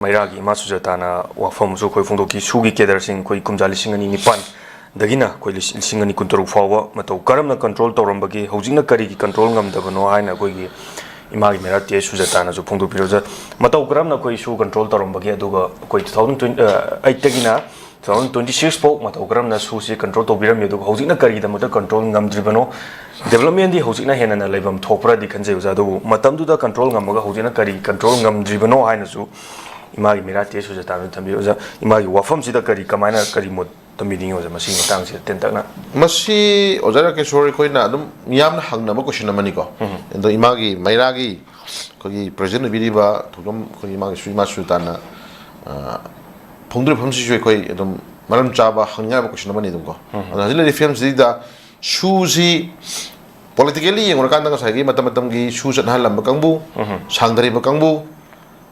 ꯃꯩꯔꯥꯒꯤ ꯏꯃꯥ ꯁꯨꯖꯥꯇꯥꯅ ꯋꯥꯐꯝꯁꯨ ꯑꯩꯈꯣꯏ ꯐꯣꯡꯗꯣꯛꯈꯤ ꯁꯨꯒꯤ ꯀꯦꯗꯔꯁꯤꯡ ꯑꯩꯈꯣꯏ ꯀꯨꯝꯖꯥ 2009 ꯗꯒꯤꯅ ꯑꯩꯈꯣꯏ 2016 ꯐꯥꯎꯕ ꯃꯇꯧ ꯀꯔꯝꯅ ꯀꯟꯇ꯭ꯔꯣꯜ ꯇꯧꯔꯝꯕꯒꯦ ꯍꯧꯖꯤꯛꯅ ꯀꯔꯤꯒꯤ ꯀꯟꯇ꯭ꯔꯣꯜ ꯉꯝꯗꯕꯅꯣ ꯍꯥꯏꯅ ꯑꯩꯈꯣꯏꯒꯤ ꯏꯃꯥꯒꯤ ꯃꯩꯔꯥ ꯇꯤ ꯁꯨꯖꯥꯇꯥꯅꯁꯨ ꯐꯣꯡꯗꯣꯛꯄꯤꯔꯣꯖ ꯃꯇꯧ ꯀꯔꯝꯅ ꯑꯩꯈꯣꯏ ꯁꯨ ꯀꯟꯇ꯭ꯔꯣꯜ ꯇꯧꯔꯝꯕꯒꯦ ꯑꯗꯨꯒ ꯑꯩꯈꯣꯏ 2008 ꯗꯒꯤꯅ 2026 ꯐꯥꯎ ꯃꯇꯧ ꯀꯔꯝꯅ ꯁꯨꯁꯤ ꯀꯟꯇ꯭ꯔꯣꯜ ꯇꯧꯕꯤꯔꯝꯃꯤ ꯑꯗꯨꯒ ꯍꯧꯖꯤꯛꯅ ꯀꯔꯤꯒꯤꯗꯃꯛꯇ ꯀꯟꯇ꯭ꯔꯣꯜ ꯉꯝꯗ꯭ꯔꯤꯕꯅꯣ ꯗꯦꯕꯂꯞꯃꯦꯟꯗꯤ ꯍꯧꯖꯤꯛꯅ ꯍꯦꯟꯅ ꯂꯩꯐꯝ ꯊꯣꯛꯄ꯭ꯔꯗꯤ ꯈꯟꯖꯩ ꯑꯣꯖꯥ ꯑꯗꯨꯕꯨ ꯃꯇꯝꯗꯨꯗ ꯀꯟꯇ꯭ꯔꯣꯜ ꯉꯝꯃꯒ ꯍꯧꯖꯤꯛꯅ ꯀꯔꯤ ꯀꯟꯇ꯭ꯔꯣꯜ ꯉꯝꯗ꯭ꯔꯤꯕꯅꯣ ꯍꯥꯏꯅꯁꯨ 이마기 미라티에 수자타는 담비 오자 이마기 와펌시다 거리 까마이나 거리 못 담비딩이 오자 마시 마땅시 텐딱나 마시 오자라케 소리 코이나 좀 미암나 항나마 고시나마니고 근데 이마기 마이라기 거기 프레젠트 비리바 도좀 거기 이마기 수이마 수타나 봉들 펌시주에 거의 좀 마름 짜바 항냐바 고시나마니 든거 아질레 필름스디다 슈지 politically yang orang kandang saya macam-macam gi susah hal lamba kangbu sang dari bakangbu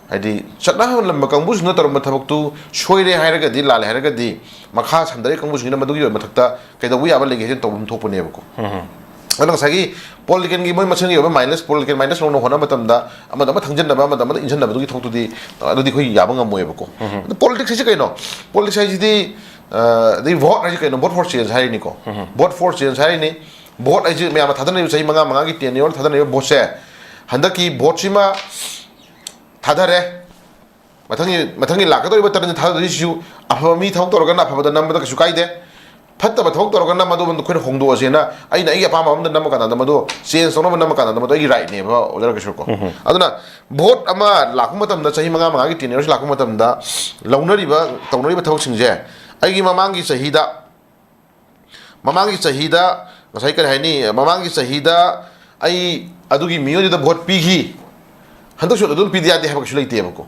Hadi cakna lamba kangbu suna tarum mathabak tu shoire hairaga di lale hairaga di makha sandari kangbu suna madu yo mathakta kaida wi abal legi hen tobum thopune bako anang sagi political gi moi machang yo minus political minus no hona matamda amada thangjan na amada injan na badu gi thoktu di adi khoi yabang amoy bako politics is kaino politics is di vote is kaino vote for change hai ni ko vote for change hai ni vote is me ama thadana yo sai manga gi tenure thadana yo vote se handaki vote sima 타다래 마탕이 라카도리바 따르는 타다리시우 아파미 타옥 떨어가나 아파보다 남보다 그 수가이데 팟다바 타옥 떨어가나 마도 번도 코는 홍도어세나 아이나 이게 아파마 없는 남가 나도 센스 소노 남가 나도 이 라이네 봐 오더라게 줄거 아드나 봇 아마 라쿠마탐다 차히 망아기 티네르 라쿠마탐다 라우너리바 타우너리바 타옥 싱제 아이기 마망기 차히다 가사이 그래 하니 마망기 차히다 아이 아두기 미요디다 봇 피기 한덕쇼도 돈 비디아디 해보고 실레이티 해보고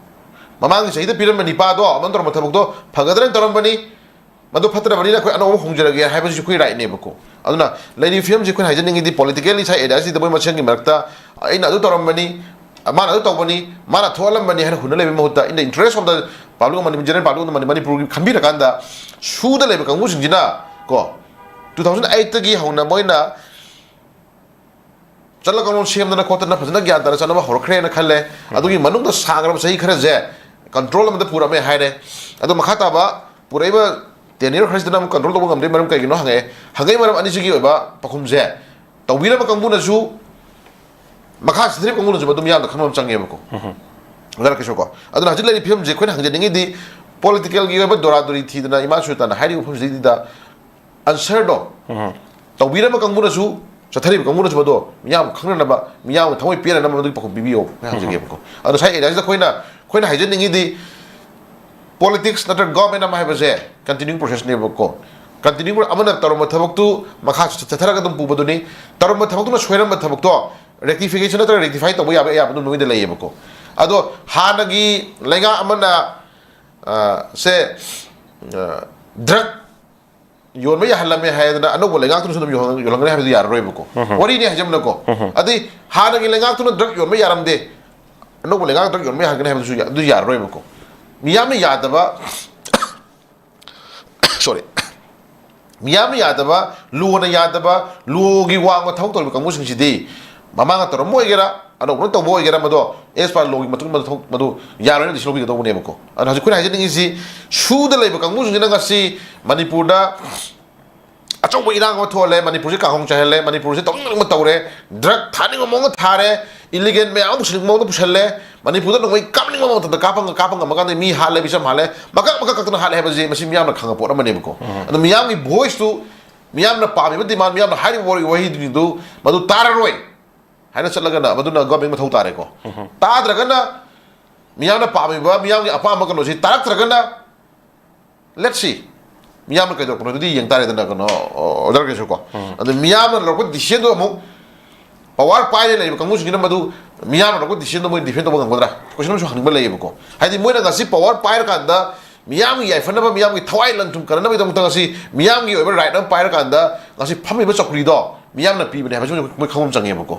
마망이 저희도 비름만 이빠도 만들어 못해보고 파가드는 떨어버니 마도 파트라버니나 그 안오 홍절하게 해보지 그 라이네 해보고 아두나 레디 필름 지그 하이저닝이 디 politically 차이 에다시 더 보면 마찬가지 말다 이 나도 떨어버니 마나도 떠보니 마나 토알람버니 하는 훈을 내면 못다 in the interest of the 발로 만이 문제는 발로 만이 manipur 감비라 간다 수들 레벨 강무 승진아 거 2008 기 하우나 뭐이나 चलो कौन सी हमने coat ना फजना क्या तरह चलो हम होरखरे ना खले अदुगी मनुंग तो सांगरम सही खरे जे कंट्रोल में पूरा में हाय रे अदु मखाता बा पूरा इबा तेनिर खरस दना कंट्रोल तो गमदे मरम कई नो हंगे मरम अनि सिगी ओबा पखुम जे तौबिरा बकंगु नसु मखा स्ट्रिप कंगु नसु बदुम याम खमम चंगे बको उधर के शोको अदु हजिले film J cone हंगे निंगी the political गी ओबा दोरादोरी थी दना इमा सुताना हाइरी उफम जे दी दा आंसर दो तौबिरा बकंगु नसु चथरी कंगु नसु बदो मियाम खंगनबा मियाम थमोय पेना नम मदु पखुम बिबियो हंगे गेबको अदु साइ एदाज खोइना हाइजे निंगी दी politics not government am have a continuing process never go continuing amana taroma thabaktu makha chathara gadum pubaduni taroma thabaktu soiram thabakto rectification atra rectify to ya ya no de lay ko ado hanagi lenga amana se drug yon me ya halame hayadna ano lenga tu sunu yolangre ha ya roibko wari ne hajamna ko adi hanagi lenga tu drug yon me yaramde ano lenga drug yon me hagane ha du ya roibko 미야미 야다바 sorry 미야미 야다바 루오나 야다바 루오기 와가 타옥돌 강무승시디 마마가 떨어 뭐이게라 아노 그런 또 뭐이게라 마도 에스파 로기 마퉁 마도 야르네 디슬로기 도 보내 먹고 아나 아주 그래 하지는 이지 슈들 레이버 강무승이나 같이 마니푸르다 아쪽고 이랑 거 토래 마니푸르 강홍 차헬레 마니푸르 똥 먹다오래 드럭 타는 거 먹어 타래 일리겐 매 아무 무슨 먹도 부실래 마니푸르도 너무 까불는 거 먹다 까방 막간에 미 할래 비참 할래 막각 같은 할래 해버지 마시 미암나 강가 보라 마네 먹고 근데 미암이 보이스도 미암나 빠미 근데 미암나 하리 워리 와히도 마도 따라로이 하나 찰라가나 마도나 거빙 마토 따래고 따드라가나 미암나 빠미 바 미암이 아빠 먹고 노지 따락드라가나 let's see 미암을 가지고 그러더니 영따래 된다 그노 어저께 줄거 근데 미암을 놓고 디시도 뭐 power पाइले ले Kongu सुगिना मदु मियाम रको decision मो defend तो गंगदरा question सु हंगबा ले बको हाइदि Moina गसि power pi r कांदा मियाम gi फनबा मियाम gi थवाइ लंथुम करना बि दम तंगसि मियाम gi ओबर right pi r कांदा गसि फमिबा चक्री दो मियाम ना पि बने हाबसु मो खंगम चंगे बको